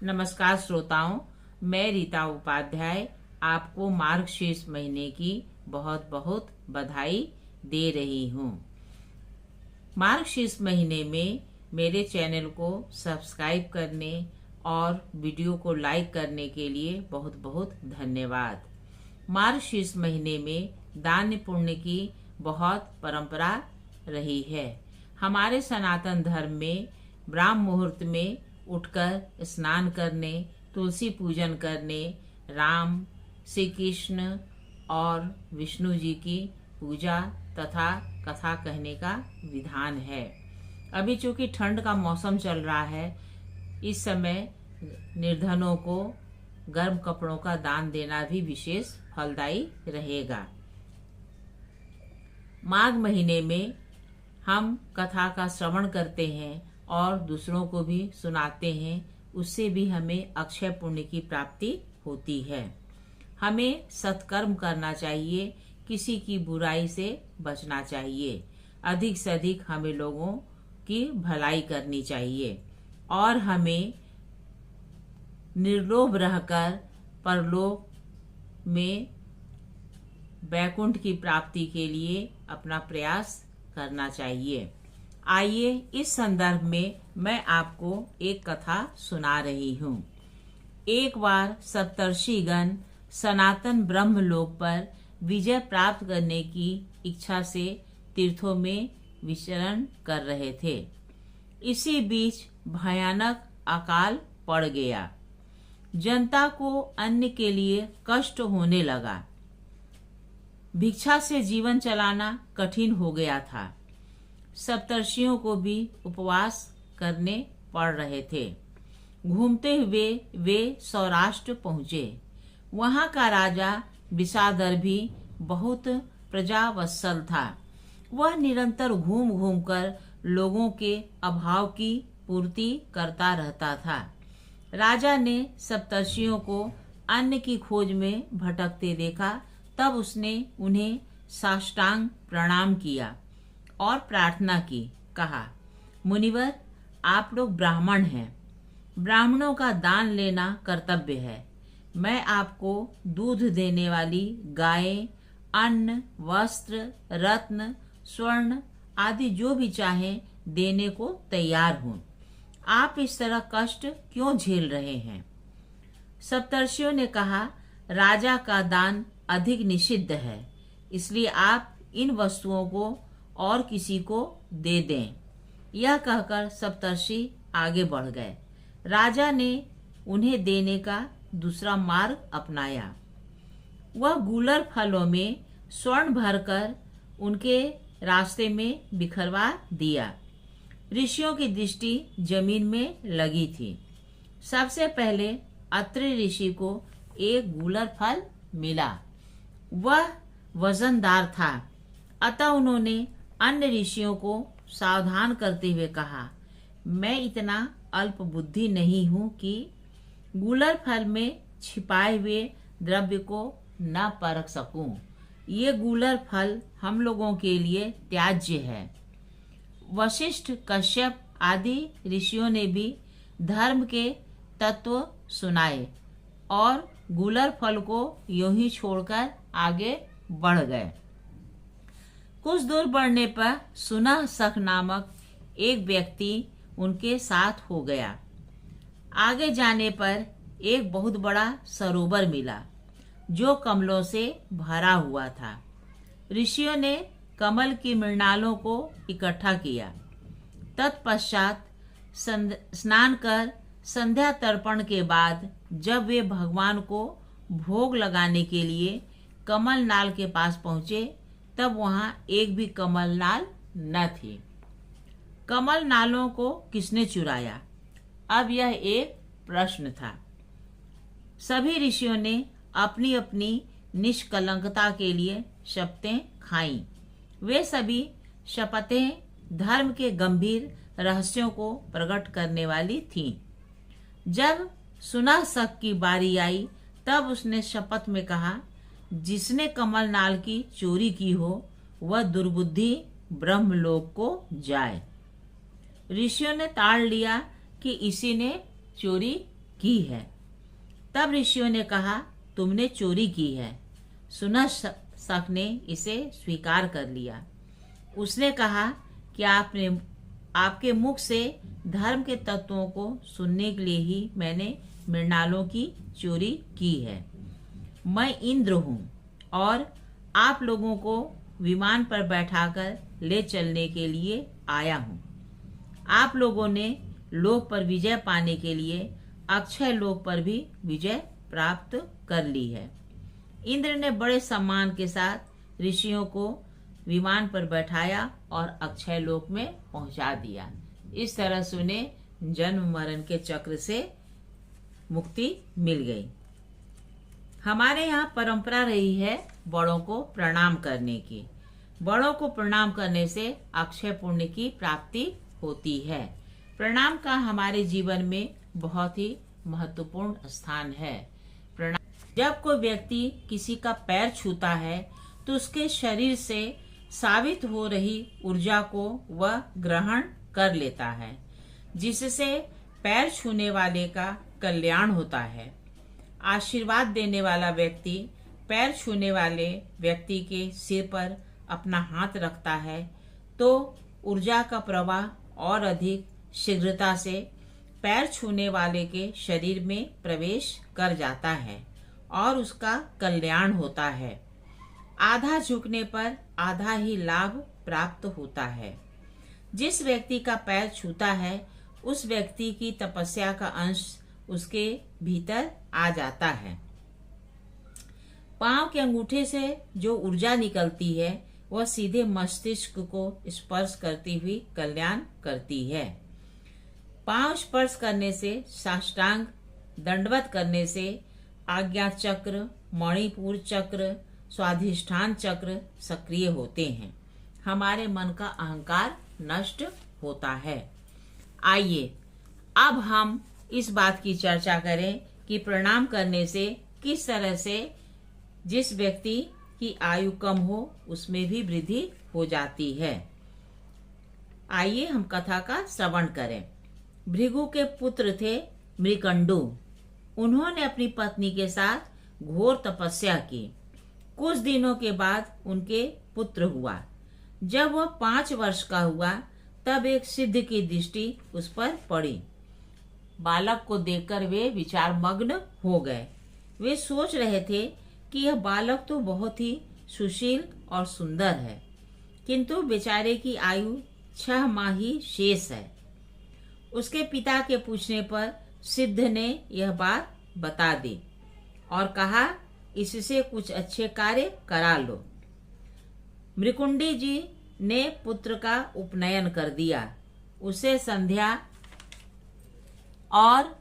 नमस्कार श्रोताओं, मैं रीता उपाध्याय आपको मार्गशीर्ष महीने की बहुत बहुत बधाई दे रही हूँ। मार्गशीर्ष महीने में मेरे चैनल को सब्सक्राइब करने और वीडियो को लाइक करने के लिए बहुत बहुत धन्यवाद। मार्गशीर्ष महीने में दान पुण्य की बहुत परंपरा रही है। हमारे सनातन धर्म में ब्राह्म मुहूर्त में उठकर स्नान करने, तुलसी पूजन करने, राम, श्री कृष्ण और विष्णु जी की पूजा तथा कथा कहने का विधान है। अभी चूंकि ठंड का मौसम चल रहा है, इस समय निर्धनों को गर्म कपड़ों का दान देना भी विशेष फलदायी रहेगा। माघ महीने में हम कथा का श्रवण करते हैं और दूसरों को भी सुनाते हैं, उससे भी हमें अक्षय पुण्य की प्राप्ति होती है। हमें सत्कर्म करना चाहिए, किसी की बुराई से बचना चाहिए, अधिक से अधिक हमें लोगों की भलाई करनी चाहिए और हमें निर्लोभ रहकर परलोक में वैकुंठ की प्राप्ति के लिए अपना प्रयास करना चाहिए। आइए इस संदर्भ में मैं आपको एक कथा सुना रही हूँ। एक बार सप्तर्षिगण सनातन ब्रह्मलोक पर विजय प्राप्त करने की इच्छा से तीर्थों में विचरण कर रहे थे। इसी बीच भयानक अकाल पड़ गया। जनता को अन्न के लिए कष्ट होने लगा। भिक्षा से जीवन चलाना कठिन हो गया था। सप्तर्षियों को भी उपवास करने पड़ रहे थे। घूमते हुए वे सौराष्ट्र पहुंचे। वहां का राजा विसादर भी बहुत प्रजावत्सल था। वह निरंतर घूम घूम कर लोगों के अभाव की पूर्ति करता रहता था। राजा ने सप्तर्षियों को अन्न की खोज में भटकते देखा। तब उसने उन्हें साष्टांग प्रणाम किया और प्रार्थना की। कहा, मुनिवर, आप लोग ब्राह्मण हैं। ब्राह्मणों का दान लेना कर्तव्य है। मैं आपको दूध देने वाली गायें, अन्न, वस्त्र, रत्न, स्वर्ण आदि जो भी चाहें देने को तैयार हूँ। आप इस तरह कष्ट क्यों झेल रहे हैं? सप्तर्षियों ने कहा, राजा का दान अधिक निषिद्ध है, इसलिए आप इन वस्तुओं को और किसी को दे दें। यह कहकर सप्तर्षि आगे बढ़ गए। राजा ने उन्हें देने का दूसरा मार्ग अपनाया। वह गूलर फलों में स्वर्ण भरकर उनके रास्ते में बिखरवा दिया। ऋषियों की दृष्टि जमीन में लगी थी। सबसे पहले अत्रि ऋषि को एक गूलर फल मिला। वह वजनदार था, अतः उन्होंने अन्य ऋषियों को सावधान करते हुए कहा, मैं इतना अल्प बुद्धि नहीं हूँ कि गूलर फल में छिपाए हुए द्रव्य को न परख सकूं। ये गूलर फल हम लोगों के लिए त्याज्य है। वशिष्ठ, कश्यप आदि ऋषियों ने भी धर्म के तत्व सुनाए और गूलर फल को यूं ही छोड़कर आगे बढ़ गए। कुछ दूर बढ़ने पर सुनह सख नामक एक व्यक्ति उनके साथ हो गया। आगे जाने पर एक बहुत बड़ा सरोवर मिला जो कमलों से भरा हुआ था। ऋषियों ने कमल की मृणालों को इकट्ठा किया। तत्पश्चात स्नान कर संध्या तर्पण के बाद जब वे भगवान को भोग लगाने के लिए कमल नाल के पास पहुंचे, तब वहां एक भी कमल नाल न थी। कमल नालों को किसने चुराया? अब यह एक प्रश्न था। सभी ऋषियों ने अपनी अपनी निष्कलंकता के लिए शपथें खाईं। वे सभी शपथें धर्म के गंभीर रहस्यों को प्रकट करने वाली थीं। जब सुनह सख की बारी आई, तब उसने शपथ में कहा, जिसने कमल नाल की चोरी की हो वह दुर्बुद्धि ब्रह्मलोक को जाए। ऋषियों ने ताड़ लिया कि इसी ने चोरी की है। तब ऋषियों ने कहा, तुमने चोरी की है। सुना शक ने इसे स्वीकार कर लिया। उसने कहा कि आपके मुख से धर्म के तत्वों को सुनने के लिए ही मैंने मृणालों की चोरी की है। मैं इंद्र हूँ और आप लोगों को विमान पर बैठाकर ले चलने के लिए आया हूँ। आप लोगों ने लोक पर विजय पाने के लिए अक्षय लोक पर भी विजय प्राप्त कर ली है। इंद्र ने बड़े सम्मान के साथ ऋषियों को विमान पर बैठाया और अक्षय लोक में पहुंचा दिया। इस तरह से उन्हें जन्म मरण के चक्र से मुक्ति मिल गई। हमारे यहाँ परंपरा रही है बड़ों को प्रणाम करने की। बड़ों को प्रणाम करने से अक्षय पुण्य की प्राप्ति होती है। प्रणाम का हमारे जीवन में बहुत ही महत्वपूर्ण स्थान है। जब कोई व्यक्ति किसी का पैर छूता है तो उसके शरीर से साबित हो रही ऊर्जा को वह ग्रहण कर लेता है, जिससे पैर छूने वाले का कल्याण होता है। आशीर्वाद देने वाला व्यक्ति पैर छूने वाले व्यक्ति के सिर पर अपना हाथ रखता है तो ऊर्जा का प्रवाह और अधिक शीघ्रता से पैर छूने वाले के शरीर में प्रवेश कर जाता है और उसका कल्याण होता है। आधा झुकने पर आधा ही लाभ प्राप्त होता है। जिस व्यक्ति का पैर छूता है उस व्यक्ति की तपस्या का अंश उसके भीतर आ जाता है। पांव के अंगूठे से जो ऊर्जा निकलती है वह सीधे मस्तिष्क को स्पर्श करती हुई कल्याण करती है। पांव स्पर्श करने से, साष्टांग दंडवत करने से आज्ञा चक्र, मणिपुर चक्र, स्वाधिष्ठान चक्र सक्रिय होते हैं। हमारे मन का अहंकार नष्ट होता है। आइए अब हम इस बात की चर्चा करें कि प्रणाम करने से किस तरह से जिस व्यक्ति की आयु कम हो उसमें भी वृद्धि हो जाती है। आइए हम कथा का श्रवण करें। भृगु के पुत्र थे मृकंडु। उन्होंने अपनी पत्नी के साथ घोर तपस्या की। कुछ दिनों के बाद उनके पुत्र हुआ। जब वह 5 वर्ष का हुआ तब एक सिद्ध की दृष्टि उस पर पड़ी। बालक को देखकर वे विचार मग्न हो गए। वे सोच रहे थे कि यह बालक तो बहुत ही सुशील और सुंदर है, किंतु बेचारे की आयु 6 माह ही शेष है। उसके पिता के पूछने पर सिद्ध ने यह बात बता दी और कहा, इससे कुछ अच्छे कार्य करा लो। मृकुंडी जी ने पुत्र का उपनयन कर दिया। उसे संध्या और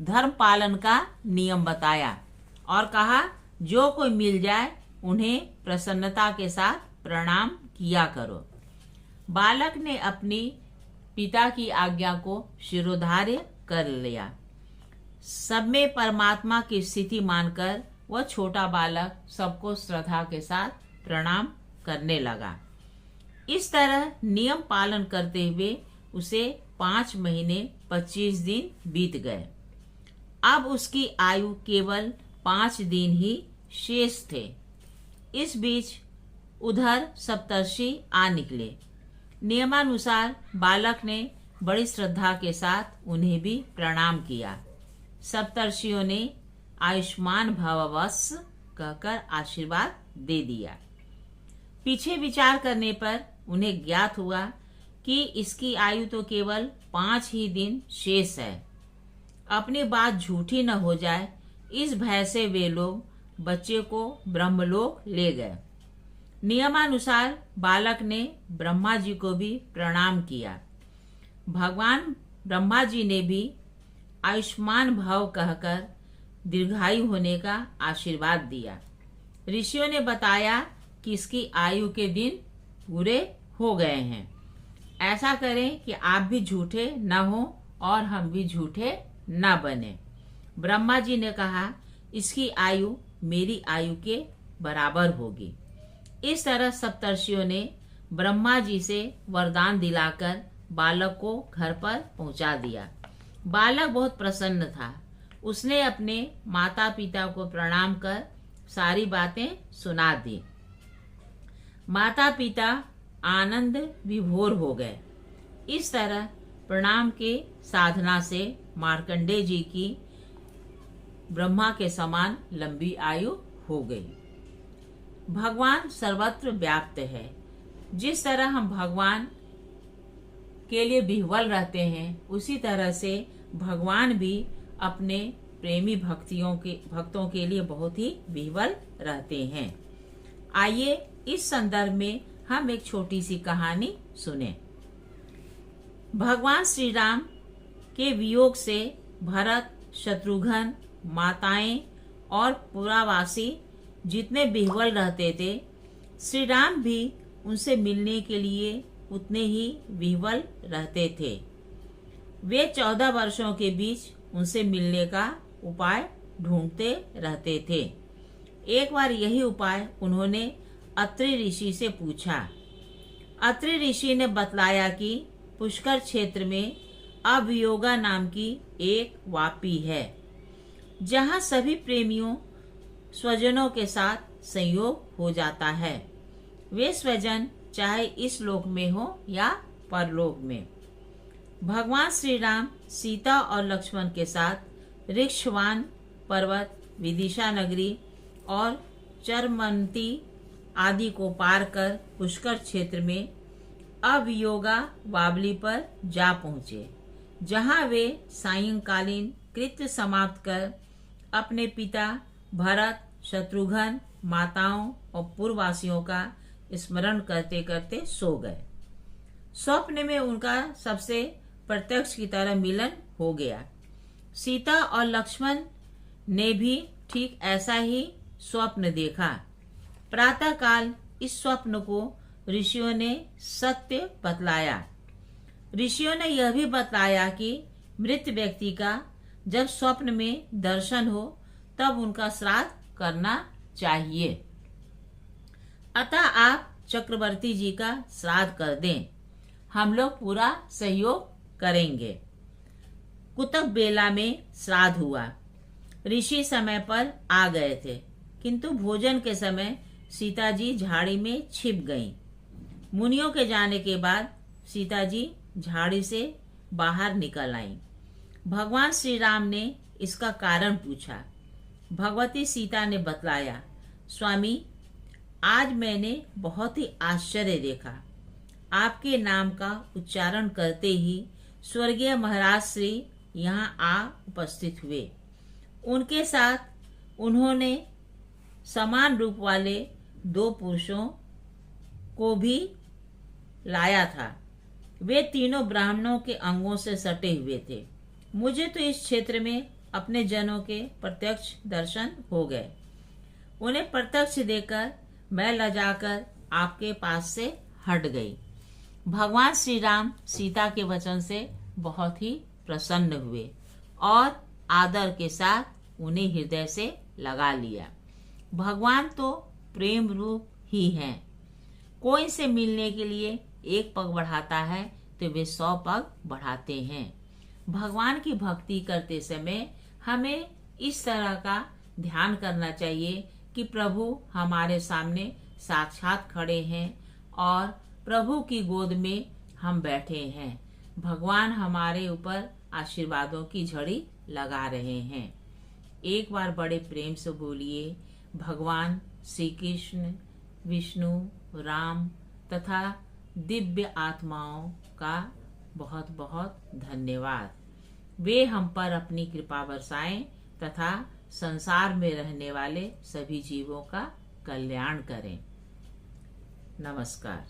धर्म पालन का नियम बताया और कहा, जो कोई मिल जाए उन्हें प्रसन्नता के साथ प्रणाम किया करो। बालक ने अपनी पिता की आज्ञा को शिरोधार्य कर लिया। सब में परमात्मा की स्थिति मानकर वह छोटा बालक सबको श्रद्धा के साथ प्रणाम करने लगा। इस तरह नियम पालन करते हुए उसे 5 महीने 25 दिन बीत गए। अब उसकी आयु केवल 5 दिन ही शेष थे। इस बीच उधर सप्तर्षि आ निकले। नियमानुसार बालक ने बड़ी श्रद्धा के साथ उन्हें भी प्रणाम किया। सप्तर्षियों ने आयुष्मान भववश कहकर आशीर्वाद दे दिया। पीछे विचार करने पर उन्हें ज्ञात हुआ कि इसकी आयु तो केवल 5 ही दिन शेष है। अपनी बात झूठी न हो जाए, इस भय से वे लोग बच्चे को ब्रह्मलोक ले गए। नियमानुसार बालक ने ब्रह्मा जी को भी प्रणाम किया। भगवान ब्रह्मा जी ने भी आयुष्मान भव कहकर दीर्घायु होने का आशीर्वाद दिया। ऋषियों ने बताया कि इसकी आयु के दिन पूरे हो गए हैं। ऐसा करें कि आप भी झूठे न हो और हम भी झूठे न बने। ब्रह्मा जी ने कहा, इसकी आयु मेरी आयु के बराबर होगी। इस तरह सप्तर्षियों ने ब्रह्मा जी से वरदान दिलाकर बालक को घर पर पहुंचा दिया। बालक बहुत प्रसन्न था। उसने अपने माता पिता को प्रणाम कर सारी बातें सुना दी। माता पिता आनंद विभोर हो गए। इस तरह प्रणाम के साधना से मार्कंडेय जी की ब्रह्मा के समान लंबी आयु हो गई। भगवान सर्वत्र व्याप्त है। जिस तरह हम भगवान के लिए विह्वल रहते हैं, उसी तरह से भगवान भी अपने प्रेमी भक्तों के लिए बहुत ही विह्वल रहते हैं। आइए इस संदर्भ में हम एक छोटी सी कहानी सुने। भगवान श्री राम के वियोग से भरत, शत्रुघ्न, माताएं और पुरावासी जितने विह्वल रहते थे, श्री राम भी उनसे मिलने के लिए उतने ही विह्वल रहते थे। वे 14 वर्षों के बीच उनसे मिलने का उपाय ढूंढते रहते थे। एक बार यही उपाय उन्होंने अत्रि ऋषि से पूछा। अत्रि ऋषि ने बतलाया कि पुष्कर क्षेत्र में अवयोगा नाम की एक वापी है, जहाँ सभी प्रेमियों स्वजनों के साथ संयोग हो जाता है। वे स्वजन चाहे इस लोक में हो या परलोक में। भगवान श्री राम सीता और लक्ष्मण के साथ ऋक्षवान पर्वत, विदिशा नगरी और चरमंती आदि को पार कर पुष्कर क्षेत्र में अवयोगा वावली पर जा पहुँचे, जहाँ वे सायंकालीन कृत्य समाप्त कर अपने पिता भरत, शत्रुघ्न, माताओं और पूर्ववासियों का स्मरण करते करते सो गए। स्वप्न में उनका सबसे प्रत्यक्ष की तरह मिलन हो गया। सीता और लक्ष्मण ने भी ठीक ऐसा ही स्वप्न देखा। प्रातःकाल इस स्वप्न को ऋषियों ने सत्य बतलाया। ऋषियों ने यह भी बतलाया कि मृत व्यक्ति का जब स्वप्न में दर्शन हो तब उनका श्राद्ध करना चाहिए। अतः आप चक्रवर्ती जी का श्राद्ध कर दें, हम लोग पूरा सहयोग करेंगे। कुतुब बेला में श्राद्ध हुआ। ऋषि समय पर आ गए थे, किंतु भोजन के समय सीता जी झाड़ी में छिप गईं। मुनियों के जाने के बाद सीता जी झाड़ी से बाहर निकल आईं। भगवान श्री राम ने इसका कारण पूछा। भगवती सीता ने बतलाया, स्वामी, आज मैंने बहुत ही आश्चर्य देखा। आपके नाम का उच्चारण करते ही स्वर्गीय महाराज श्री यहाँ आ उपस्थित हुए। उनके साथ उन्होंने समान रूप वाले 2 पुरुषों को भी लाया था। वे तीनों ब्राह्मणों के अंगों से सटे हुए थे। मुझे तो इस क्षेत्र में अपने जनों के प्रत्यक्ष दर्शन हो गए। उन्हें प्रत्यक्ष देखकर मैं लजाकर आपके पास से हट गई। भगवान श्री राम सीता के वचन से बहुत ही प्रसन्न हुए और आदर के साथ उन्हें हृदय से लगा लिया। भगवान तो प्रेम रूप ही हैं। कोई से मिलने के लिए 1 पग बढ़ाता है तो वे 100 पग बढ़ाते हैं। भगवान की भक्ति करते समय हमें इस तरह का ध्यान करना चाहिए कि प्रभु हमारे सामने साक्षात खड़े हैं और प्रभु की गोद में हम बैठे हैं। भगवान हमारे ऊपर आशीर्वादों की झड़ी लगा रहे हैं। एक बार बड़े प्रेम से बोलिए, भगवान श्री कृष्ण, विष्णु, राम तथा दिव्य आत्माओं का बहुत बहुत धन्यवाद। वे हम पर अपनी कृपा बरसाएं तथा संसार में रहने वाले सभी जीवों का कल्याण करें। नमस्कार।